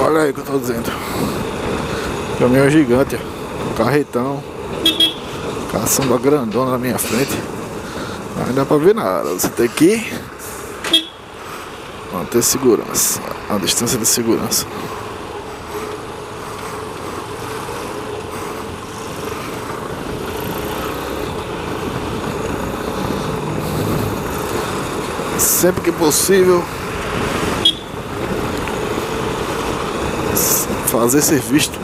Olha aí o que eu tô dizendo. Caminhão gigante, ó. Carretão. Caçamba grandona na minha frente. Não dá pra ver nada. Você tem que manter segurança. A distância de segurança. Sempre que possível fazer ser visto.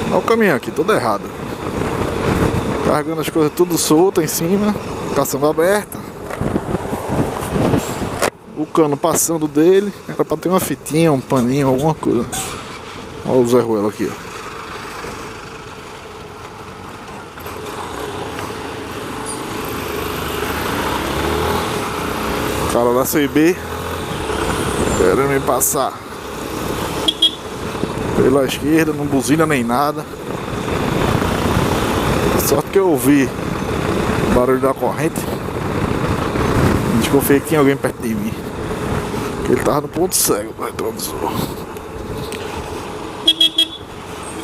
Olha o caminhão aqui, todo errado. Carregando as coisas tudo solto em cima. Caçamba aberta. O cano passando dele. Era pra ter uma fitinha, um paninho, alguma coisa. Olha o Zé Ruelo aqui, ó. Cara da CB querendo me passar pela esquerda, não buzina nem nada. Sorte que eu ouvi o barulho da corrente. Desconfiei que tinha alguém perto de mim. Ele tava no ponto cego do retrovisor.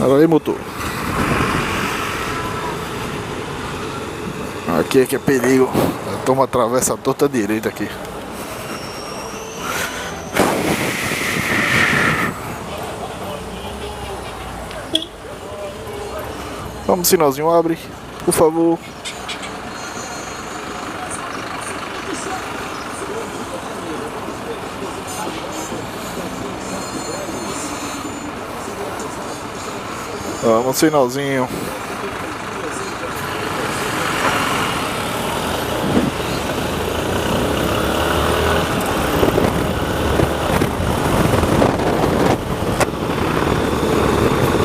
Olha aí, motor. Aqui é que é perigo. Toma atravessa a torta direita aqui. Vamos, sinalzinho abre, por favor. Vamos, sinalzinho.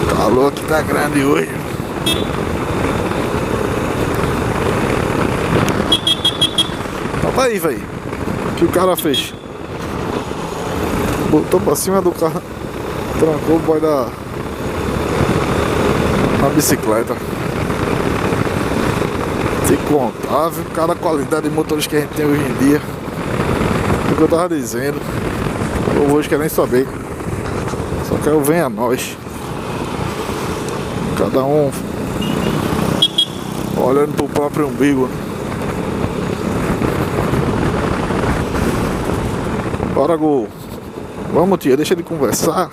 O calor que tá grande hoje. Olha aí, velho. O que o cara fez? Botou pra cima do carro. Trancou o boy da bicicleta. Tem que contar, viu? Cada qualidade de motores que a gente tem hoje em dia. O que eu tava dizendo. Eu hoje quero nem saber. Só quero ver a nós. Cada um olhando pro próprio umbigo. Bora, Gol. Vamos, tia, deixa de conversar.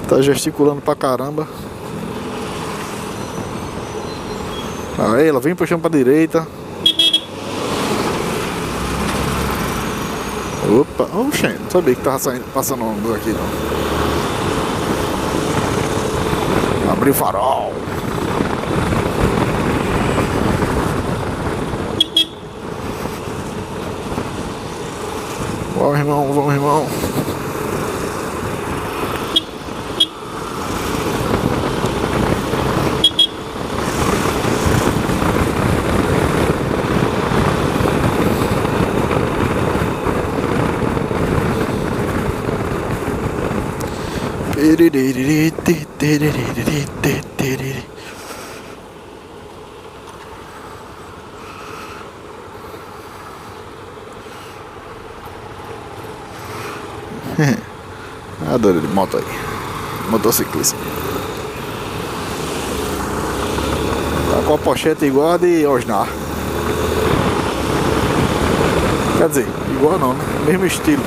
Tá gesticulando pra caramba. Aí ela vem puxando pra direita. Opa, oxe, não sabia que tava passando ônibus aqui não. Abriu o farol. Vamos, irmão, vamos, irmão. Adoro de moto aí. Motociclista. Tá com a pochete igual a de Osnar. Quer dizer, igual não, né? Mesmo estilo.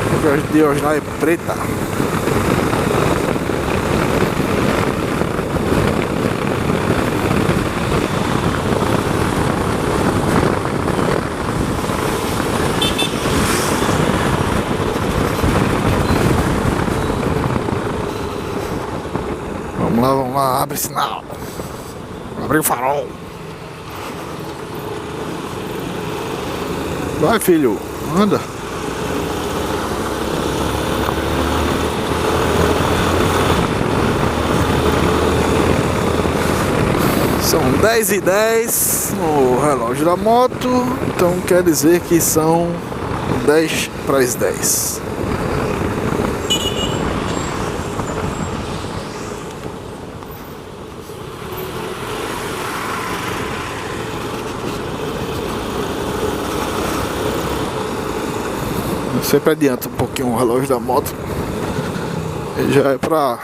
Porque a de Osnar é preta. Vamos lá, abre sinal. Abre o farol. Vai, filho, anda. São 10h10 no relógio da moto, então quer dizer que são 10 para as 10. Eu sempre adianto um pouquinho o relógio da moto. E já é pra...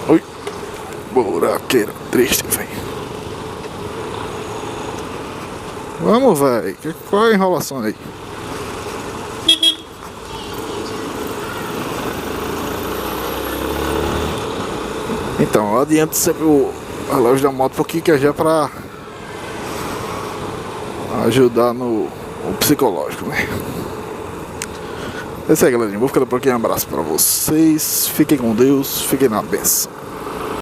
Ui, buraqueira triste, velho. Vamos, velho. Qual é a enrolação aí? Então, eu adianto sempre o relógio da moto um pouquinho, que é já pra ajudar no psicológico, né? É isso aí, galerinha. Vou ficando por aqui. Um abraço pra vocês. Fiquem com Deus. Fiquem na bênção.